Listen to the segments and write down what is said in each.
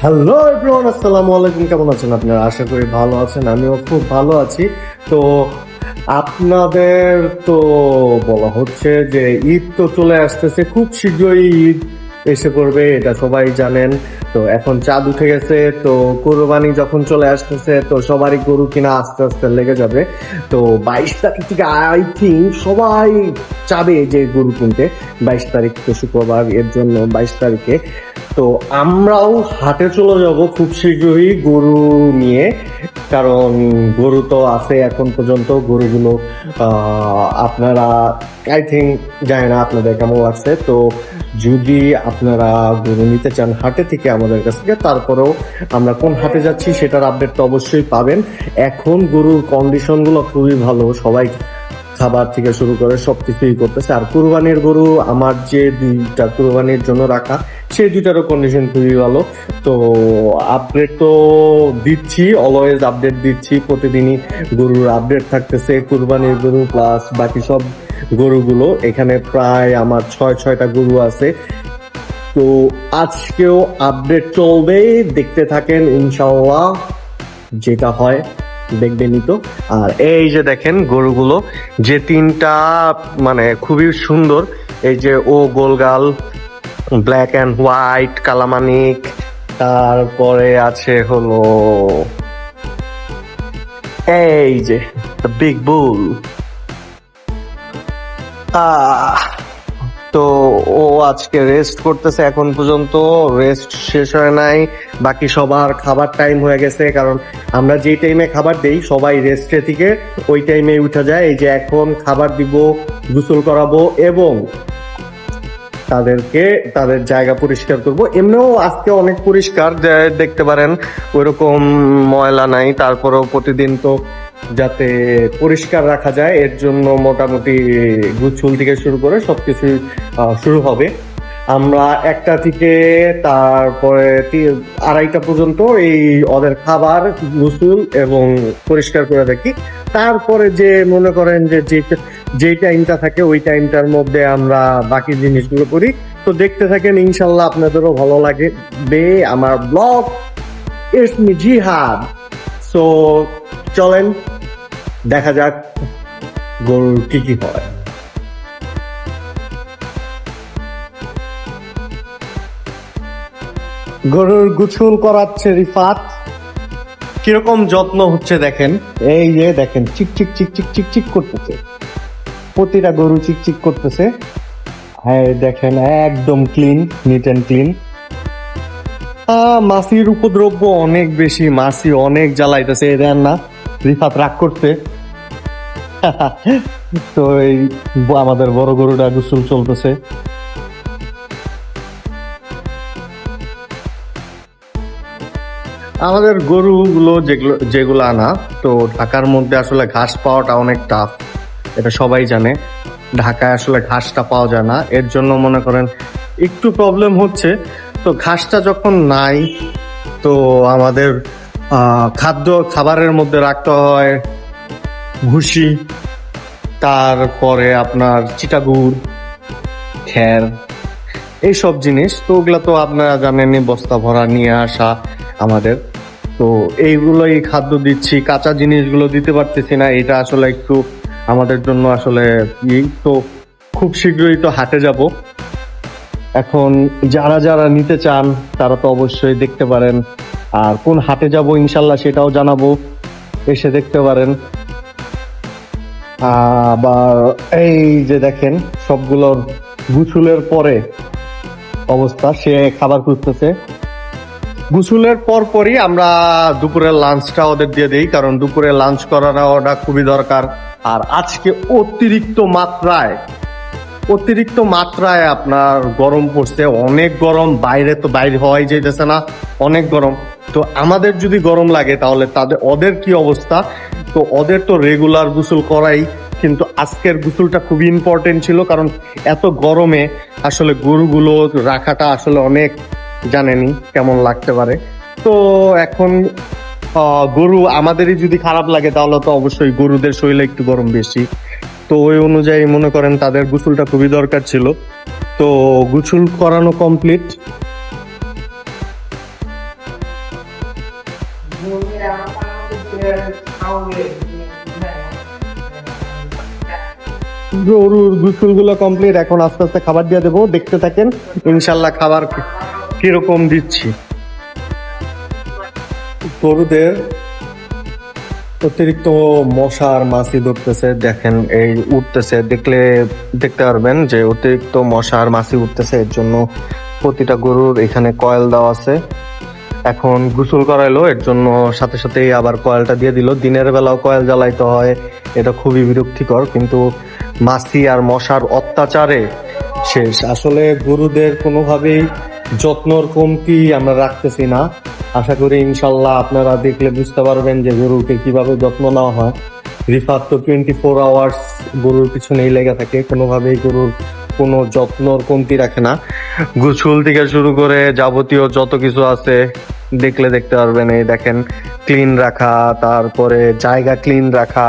Hello everyone, আসসালামু আলাইকুম। কেমন আছেন আপনারা? আশা করি ভালো আছেন, আমিও খুব ভালো আছি। তো আপনাদের তো বলা হচ্ছে যে ঈদ তো চলে আসতেছে, খুব শীঘ্রই ঈদ এসে পড়বে, এটা সবাই জানেন। তো এখন চাঁদ উঠে গেছে, তো কোরবানি যখন চলে আসতেছে তো সবারই গরু কিনা আস্তে আস্তে লেগে যাবে। তো 22 তারিখ থেকে আই থিঙ্ক সবাই চাবে যে গরু কিনতে। 22 তারিখ তো শুক্রবার, এর জন্য 22 তারিখে তো আমরাও হাটে চলে যাব খুব শীঘ্রই গরু নিয়ে। কারণ গরু তো আছে এখন পর্যন্ত, গরুগুলো আপনারা আই থিঙ্ক জানি না আপনাদের কেমন লাগছে। তো যদি আপনারা গরু নিতে চান হাটে থেকে আমাদের কাছ থেকে, তারপরেও আমরা কোন হাটে যাচ্ছি সেটার আপডেট তো অবশ্যই পাবেন। এখন গরুর কন্ডিশনগুলো খুবই ভালো, সবাই খাবার থেকে শুরু করে সবকিছুই করতেছে। আর কুরবানির গরু আমার যে দুইটা কুরবানির জন্য রাখা, সেই দুইটারও কন্ডিশন খুবই ভালো। তো আপডেট তো দিচ্ছি, অলওয়েজ আপডেট দিচ্ছি, প্রতিদিনই গরুর আপডেট থাকতেছে। কুরবানির গরু প্লাস বাকি সব গরুগুলো, এখানে প্রায় আমার ছয়টা গরু আছে। তো আজকেও আপডেট চলবে, দেখতে থাকেন ইনশাল্লাহ, যেটা হয় দেখবেনই তো। আর এই যে দেখেন গরুগুলো, যে তিনটা মানে খুবই সুন্দর, এই যে ও গোলগাল, ব্ল্যাক অ্যান্ড হোয়াইট, কালামানিক, তারপরে আছে হলো এই যে বিগ বুল। তো ও আজকে রেস্ট করতেছে, এখন পর্যন্ত রেস্ট শেষ হয় নাই। বাকি সবার খাবার টাইম হয়ে গেছে, কারণ আমরা যেই টাইমে খাবার দেই সবাই রেস্টে থেকে ওই টাইমে উঠে যায়। এই যে এখন খাবার দিব, গোসল করাবো এবং তাদেরকে তাদের জায়গা পরিষ্কার করব। এমনিও আজকে অনেক পরিষ্কার, দেখতে পারেন ওইরকম ময়লা নাই। তারপরেও প্রতিদিন তো যাতে পরিষ্কার রাখা যায়, এর জন্য মোটামুটি গুছুল থেকে শুরু করে সবকিছু শুরু হবে। আমরা 1টা থেকে তারপরে 2:30 পর্যন্ত এই ওদের খাবার, গোসল এবং পরিষ্কার করে রাখি। তারপরে যে মনে করেন যে টাইমটা থাকে ওই টাইমটার মধ্যে আমরা বাকি জিনিসগুলো করি। তো দেখতে থাকেন, ইনশাল্লাহ আপনাদেরও ভালো লাগবে আমার ব্লগ। ইটস মি জিহাদ। সো চলেন দেখা যাক গরুর কি হয়। গরুর গোসল করাচ্ছে রিফাত, কিরকম যত্ন হচ্ছে দেখেন। এই যে দেখেন, চিক চিক চিক চিক চিক চিক করতেছে, প্রতিটা গরু চিক চিক করতেছে। হ্যাঁ দেখেন, একদম ক্লিন, নিট অ্যান্ড ক্লিন। মাছির উপদ্রব্য অনেক বেশি, মাছি অনেক জ্বালাইতেছে, এদের না রিফাত রাগ করতে। তো এই আমাদের বড় গরুটা গোসল চলতেছে। আমাদের গরুগুলো যেগুলো আনা, তো ঢাকার মধ্যে আসলে ঘাস পাওয়াটা অনেক টাফ, এটা সবাই জানে। ঢাকায় আসলে ঘাসটা পাওয়া যায় না, এর জন্য মনে করেন একটু প্রবলেম হচ্ছে। তো ঘাসটা যখন নাই, তো আমাদের খাবারের মধ্যে রাখতে হয় ভুসি, তারপরে আপনার চিটাগুড়, খ্যার, এইসব জিনিস। তো ওগুলা তো আপনারা জানেনই, বস্তা ভরা নিয়ে আসা আমাদের। তো এইগুলোই খাদ্য দিচ্ছি, কাঁচা জিনিসগুলো দিতে পারতেছি না, এটা আসলে একটু আমাদের জন্য আসলে তো খুব শীঘ্রই তো হাটে যাব। এখন যারা যারা নিতে চান তারা তো অবশ্যই দেখতে পারেন। আর কোন হাটে যাব ইনশাল্লাহ সেটাও জানাবো, এসে দেখতে পারেন। আবার এই যে দেখেন সবগুলোর গোসলের পরে অবস্থা, সে খাবার খুঁজতেছে। গোসলের পরই আমরা দুপুরের লাঞ্চটা ওদের দিয়ে দিই, কারণ দুপুরে লাঞ্চ করাটা খুবই দরকার। আর আজকে অতিরিক্ত মাত্রায় আপনার গরম পড়ছে, অনেক গরম, বাইরে হওয়াই যাইতেছে না, অনেক গরম। তো আমাদের যদি গরম লাগে তাহলে ওদের কি অবস্থা? তো ওদের তো রেগুলার গোসল করাই, কিন্তু আজকের গোসলটা খুবই ইম্পর্টেন্ট ছিল, কারণ এত গরমে আসলে গরুগুলো রাখাটা আসলে অনেক, জানেনই কেমন লাগতে পারে। তো এখন গরু আমাদেরই যদি খারাপ লাগে তাহলে তো অবশ্যই গরুদের শরীরে একটু গরম বেশি। তো ওই অনুযায়ী মনে করেন তাদের গোসলটা খুবই দরকার ছিল। তো গোসল করানো কমপ্লিট। গরুর গোসল গুলো কমপ্লিট, এখন আস্তে আস্তে খাবার দিয়ে দেবো, দেখতে থাকেন ইনশাল্লাহ খাবার কিরকম দিচ্ছি। গরুদের অতিরিক্ত মশা আর মাছি ধরতেছে, দেখেন এই উঠতেছে, দেখতে পারবেন যে অতিরিক্ত মশা আর মাছি উঠতেছে। এর জন্য প্রতিটা গরুর এখানে কয়েল দেওয়া আছে। এখন গোসল করাইলো, এর জন্য সাথে সাথেই আবার কয়েলটা দিয়ে দিল। দিনের বেলাও কয়েল জ্বালাইতে হয়, এটা খুবই বিরক্তিকর, কিন্তু মাছি আর মশার অত্যাচারে শেষ। আসলে গরুদের কোনোভাবেই যত্নর কমতি আমরা রাখতেছি না। আশা করি ইনশাল্লাহ আপনারা দেখলে বুঝতে পারবেন যে গরুকে কিভাবে যত্ন নেওয়া হয়। রিফাত তো 24 আওয়ার্স গরুর পিছনেই লেগে থাকে, কোনোভাবেই গরুর কোনো যত্নর কমতি রাখে না। গোসল থেকে শুরু করে যাবতীয় যত কিছু আছে দেখতে পারবেন। এই দেখেন, ক্লিন রাখা, তারপরে জায়গা ক্লিন রাখা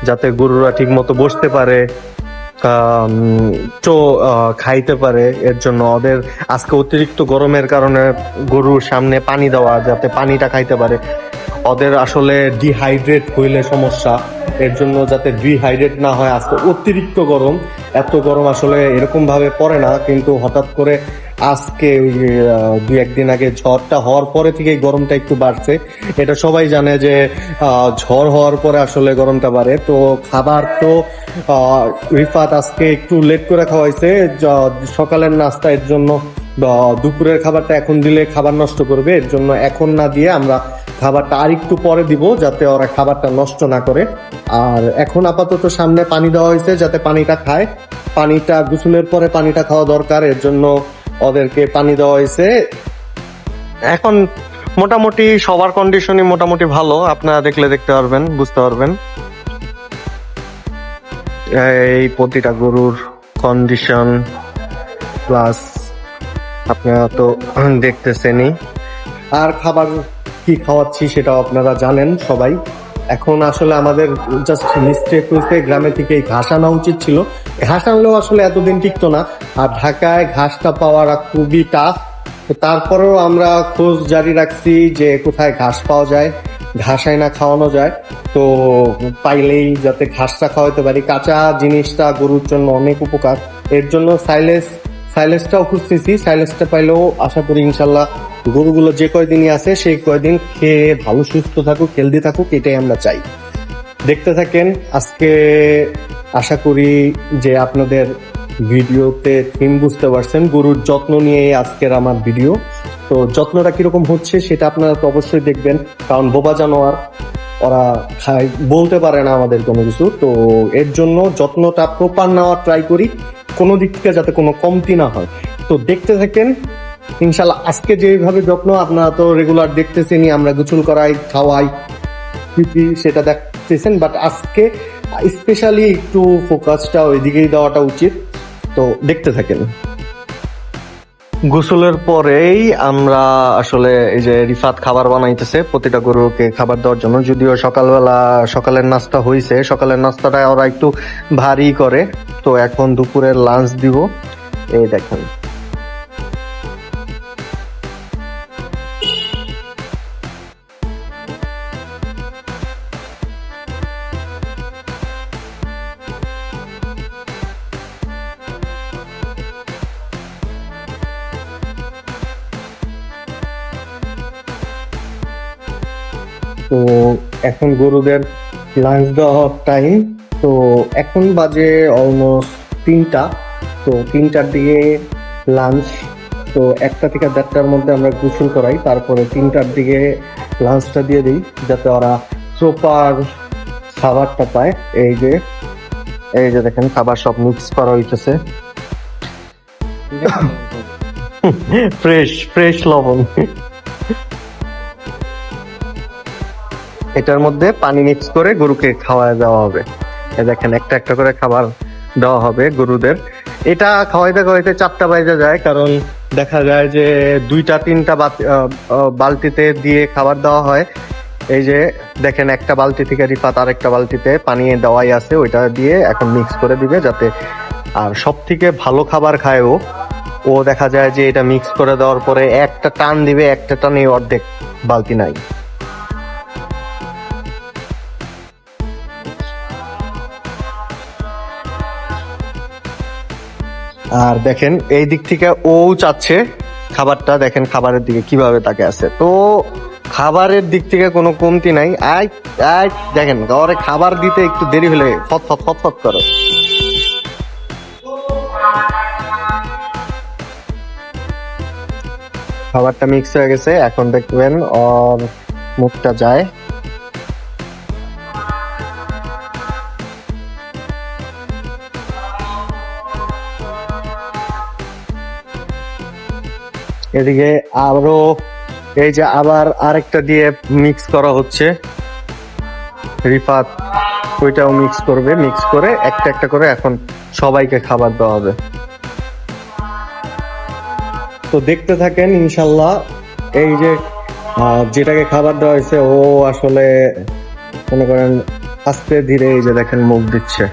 যাতে গরুরা ঠিক মতো বসতে পারে, খাইতে পারে। এর জন্য ওদের আজকে অতিরিক্ত গরমের কারণে গরুর সামনে পানি দেওয়া, যাতে পানিটা খাইতে পারে। ওদের আসলে ডিহাইড্রেট হইলে সমস্যা, এর জন্য যাতে ডিহাইড্রেট না হয়। আজকে অতিরিক্ত গরম, এত গরম আসলে এরকম ভাবে পড়ে না, কিন্তু হঠাৎ করে আজকে ওই 2-1 দিন আগে ঝড়টা হওয়ার পরে থেকে গরমটা একটু বাড়ছে। এটা সবাই জানে যে ঝড় হওয়ার পরে আসলে গরমটা বাড়ে। তো খাবার তো রিফাত আজকে একটু লেট করে খাওয়াইছে সকালের নাস্তা, এর জন্য দুপুরের খাবারটা এখন দিলে খাবার নষ্ট করবে। এর জন্য এখন না দিয়ে আমরা খাবারটা আর একটু পরে দিব, যাতে ওরা খাবারটা নষ্ট না করে। আর এখন আপাতত সামনে পানি দেওয়া হয়েছে যাতে পানিটা খায়। পানিটা গোসলের পরে পানিটা খাওয়া দরকার, এর জন্য ওদেরকে পানি দেওয়া হয়েছে। এখন মোটামুটি সবার কন্ডিশনই মোটামুটি ভালো, আপনারা দেখতে পারবেন, বুঝতে পারবেন। এই প্রতিটা গরুর কন্ডিশন প্লাস আপনারা তো দেখতেছেনই। আর খাবার কি খাওয়াচ্ছি সেটাও আপনারা জানেন সবাই। এখন আসলে আমাদের জাস্ট মিস্টেক হয়েছে, গ্রামে থেকে ঘাস আনা উচিত ছিল। ঘাস আনলেও আসলে এতদিন টিকতো না, আর ঢাকায় ঘাসটা পাওয়া খুবই টাফ। তারপরেও আমরা খোঁজ জারি রাখছি যে কোথায় ঘাস পাওয়া যায়, ঘাস আইনা খাওয়ানো যায়। তো পাইলেই যাতে ঘাসটা খাওয়াতে পারি, কাঁচা জিনিসটা গরুর জন্য অনেক উপকার। এর জন্য সাইলেসটাও খুঁজতেছি, সাইলেসটা পাইলেও আশা করি ইনশাল্লাহ গরুগুলো যে কয়দিনই আছে সেই কয়দিন খেয়ে ভালো সুস্থ থাকুক, হেলদি থাকুক, এটাই আমরা চাই। দেখতে থাকেন। আজকে আশা করি যে আপনাদের ভিডিওতে থিম বুঝতে পারছেন, গরুর যত্ন নিয়ে আজকের আমার ভিডিও। তো যত্নটা কিরকম হচ্ছে সেটা আপনারা তো অবশ্যই দেখবেন, কারণ বোবা জানোয়ার, ওরা বলতে পারে না আমাদের কোনো কিছু। তো এর জন্য যত্নটা প্রপার নেওয়ার ট্রাই করি, কোনো দিক থেকে যাতে কোনো কমতি না হয়। তো দেখতে থাকেন ইনশাল্লাহ। আজকে যেভাবে যত্ন আপনারা তো রেগুলার দেখতেছেনই, আমরা গোসল করাই, খাওয়াই, সেটা দেখতেছেন, বাট আজকে স্পেশালি একটু ফোকাসটা ওইদিকেই দেওয়াটা উচিত। তো দেখতে থাকেন। গোসলের পরেই আমরা আসলে এই যে রিফাত খাবার বানাইতেছে প্রতিটা গরুকে খাবার দেওয়ার জন্য। যদিও সকালবেলা সকালের নাস্তা হয়েছে, সকালের নাস্তাটা ওরা একটু ভারী করে। তো এখন দুপুরের লাঞ্চ দিব, এই দেখেন। তো এখন গরুদের লাঞ্চ দেওয়ার টাইম। তো এখন বাজে অলমোস্ট 3টা। তো 3টার দিকে লাঞ্চ। তো 1টা থেকে 1:30টার মধ্যে আমরা গোসল করাই, তারপরে 3টার দিকে লাঞ্চটা দিয়ে দিই, যাতে ওরা প্রপার খাবারটা পায়। এই যে দেখেন খাবার সব মিক্স করা হইতেছে, ফ্রেশ লবণ। এটার মধ্যে পানি মিক্স করে গরুকে খাওয়া দেওয়া হবে। দেখেন একটা একটা করে খাবার দেওয়া হবে গরুদের। এটা খাওয়াইতে 4টা বাজে যায়, কারণ দেখা যায় যে 2-3টা বালতিতে দিয়ে খাবার দেওয়া হয়। এই যে দেখেন একটা বালতি থেকে রিফাত আরেকটা বালতিতে পানি দেওয়াই আছে, ওইটা দিয়ে এখন মিক্স করে দিবে যাতে। আর সব থেকে ভালো খাবার খায় ও দেখা যায় যে এটা মিক্স করে দেওয়ার পরে একটা টান দিবে, একটা টানে অর্ধেক বালতি নাই। আর দেখেন এই দিক থেকে ও চাচ্ছে খাবারটা, দেখেন খাবারের দিকে কিভাবে তাকে আছে। তো খাবারের দিক থেকে কোনো কমতি নাই। আয় আয় দেখেন ওরে খাবার দিতে একটু দেরি হলে ফত ফত ফত ফত করে। খাবারটা মিক্স হয়ে গেছে, এখন দেখবেন ওর মুখটা যায়। এদিকে আরো এই যে আবার আরেকটা দিয়ে মিক্স করা হচ্ছে, রিফাত ওইটাও মিক্স করবে, মিক্স করে একটা একটা করে এখন সবাইকে খাবার দেওয়া হবে। তো দেখতে থাকেন ইনশাল্লাহ। এই যে যেটাকে খাবার দেওয়া হয়েছে ও আসলে মনে করেন আস্তে ধীরে এই যে দেখেন মুখ দিচ্ছে।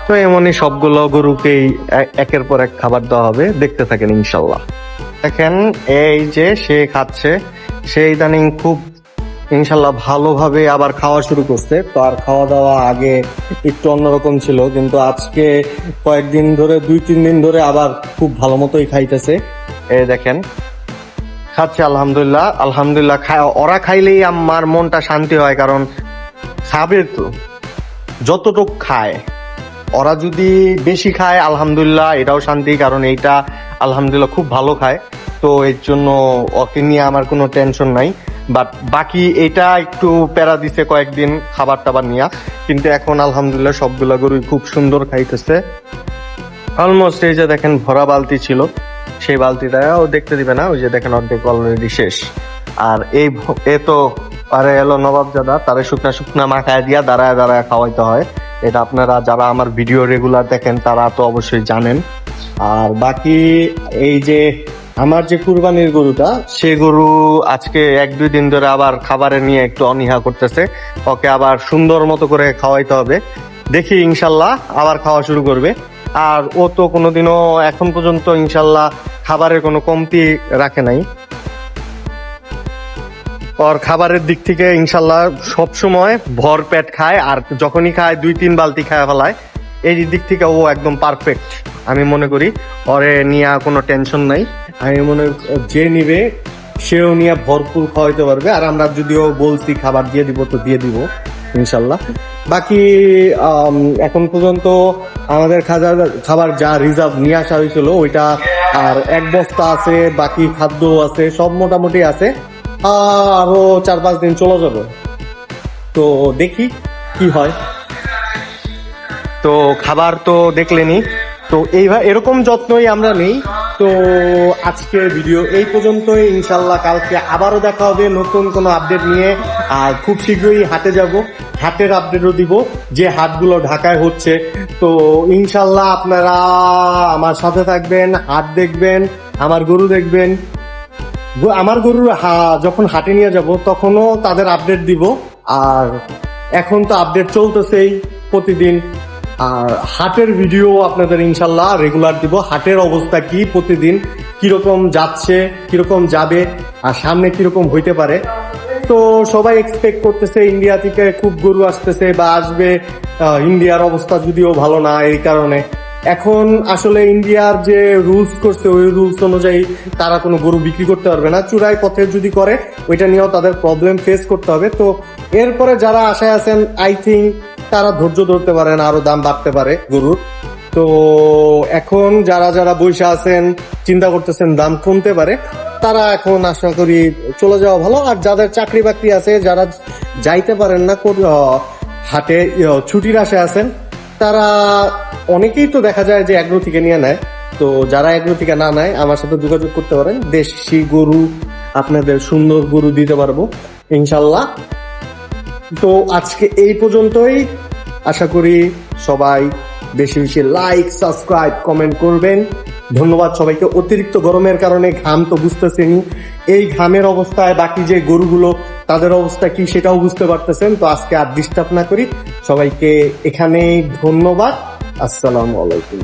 তো এমনই সবগুলো গরুকেই একের পর এক খাবার দেওয়া হবে, দেখতে থাকেন ইনশাল্লাহ। দেখেন এই যে সে খাচ্ছে, সে ইদানিং খুব ইনশাল্লাহ ভালোভাবে আবার খাওয়া শুরু করছে। তো আর খাওয়া দাওয়া আগে একটু অন্যরকম ছিল, কিন্তু আজকে কয়েকদিন ধরে 2-3 দিন ধরে আবার খুব ভালো মতোই খাইতেছে। এই দেখেন খাচ্ছে, আলহামদুলিল্লাহ আলহামদুলিল্লাহ। ওরা খাইলেই আমার মনটা শান্তি হয়, কারণ খাবে তো যতটুক খায়। ওরা যদি বেশি খায় আলহামদুলিল্লাহ এটাও শান্তি, কারণ এইটা আলহামদুলিল্লাহ খুব ভালো খায়। তো এর জন্য ওকে নিয়ে আমার কোনো টেনশন নাই। বাট বাকি এটা একটু প্যারা দিছে কয়েকদিন খাবার টাবার নিয়ে, কিন্তু এখন আলহামদুলিল্লাহ সবগুলা গরুই খুব সুন্দর খাইতেছে। অলমোস্ট এই যে দেখেন ভরা বালতি ছিল, সেই বালতিটাও দেখতে দিবে না, ওই যে দেখেন অর্ধেক অলরেডি শেষ। আর এ তো আরে এলো নবাবজাদা, তারে শুকনা শুকনা মাখায় দিয়া দাঁড়ায় দাঁড়ায় খাওয়াইতে হয়। এটা আপনারা যারা আমার ভিডিও রেগুলার দেখেন তারা তো অবশ্যই জানেন। আর বাকি এই যে আমার যে কুরবানির গরুটা, সে গরু আজকে 1-2 দিন ধরে আবার খাবারে নিয়ে একটু অনীহা করতেছে। ওকে আবার সুন্দর মতো করে খাওয়াইতে হবে, দেখি ইনশাল্লাহ আবার খাওয়া শুরু করবে। আর ও তো কোনোদিনও এখন পর্যন্ত ইনশাল্লাহ খাবারের কোনো কমতি রাখে নাই। ওর খাবারের দিক থেকে ইনশাল্লাহ সবসময় ভর পেট খায়, আর যখনই খায় 2-3 বালতি খায় ফেলায়। এই দিক থেকে ও একদম পারফেক্ট। আমি মনে করি ওরে নিয়ে কোনো টেনশন নাই। আমি মনে যে নিবে সেও নিয়ে ভরপুর খাওয়াইতে পারবে। আর আমরা যদিও বলছি খাবার দিয়ে দিব তো দিয়ে দিব ইনশাল্লাহ। বাকি এখন পর্যন্ত আমাদের খাবার যা রিজার্ভ নিয়ে আসা হয়েছিল ওইটা আর 1 বস্তা আছে, বাকি খাদ্য আছে, সব মোটামুটি আছে। আরো 4-5 দিন চলে যাবে, তো দেখি কি হয়। তো খাবার তো দেখলেনি, তো এরকম যত্নই আমরা নেই। তো আজকে ভিডিও এই পর্যন্তই, ইনশাল্লাহ কালকে আবারও দেখা হবে নতুন কোনো আপডেট নিয়ে। আর খুব শীঘ্রই হাটে যাব, হাটের আপডেটও দিব, যে হাটগুলো ঢাকায় হচ্ছে। তো ইনশাল্লাহ আপনারা আমার সাথে থাকবেন, হাট দেখবেন, আমার গরু দেখবেন। আমার গরুর যখন হাটে নিয়ে যাব তখনও তাদের আপডেট দিব। আর এখন তো আপডেট চলতেছেই প্রতিদিন। আর হাটের ভিডিও আপনাদের ইনশাল্লাহ রেগুলার দিব। হাটের অবস্থা কি, প্রতিদিন কিরকম যাচ্ছে, কিরকম যাবে, আর সামনে কিরকম হইতে পারে। তো সবাই এক্সপেক্ট করতেছে ইন্ডিয়া থেকে খুব গরু আসতেছে বা আসবে। ইন্ডিয়ার অবস্থা যদিও ভালো না, এই কারণে এখন আসলে ইন্ডিয়ার যে রুলস করছে ওই রুলস অনুযায়ী তারা কোনো গরু বিক্রি করতে পারবে না। চূড়ায় পথে যদি করে ওইটা নিয়েও তাদের প্রবলেম ফেস করতে হবে। তো এরপরে যারা আশায় আছেন আই থিঙ্ক তারা ধৈর্য ধরতে পারেন, আরো দাম বাড়তে পারে গরুর। তো এখন যারা যারা বৈশা আছেন চিন্তা করতেছেন দাম কমতে পারে, তারা এখন আশা করি চলে যাওয়া ভালো। আর যাদের চাকরি বাকরি আছে, যারা যাইতে পারেন না হাটে, ছুটির আশায় আছেন, তারা অনেকেই তো দেখা যায় যে এগ্রো থেকে নিয়ে নেয়। তো যারা এগ্রো থেকে না নেয় আমার সাথে যোগাযোগ করতে পারেন, দেশি গরু আপনাদের সুন্দর গরু দিতে পারবো ইনশাল্লাহ। তো আজকে এই পর্যন্তই, আশা করি সবাই বেশি বেশি লাইক, সাবস্ক্রাইব, কমেন্ট করবেন। ধন্যবাদ সবাইকে। অতিরিক্ত গরমের কারণে ঘাম তো বুঝতেছেনই, এই ঘামের অবস্থায় বাকি যে গরুগুলো তাদের অবস্থা কি সেটাও বুঝতে পারতেছেন। তো আজকে আর ডিস্টার্ব না করি, সবাইকে এখানেই ধন্যবাদ। আসসালামু আলাইকুম।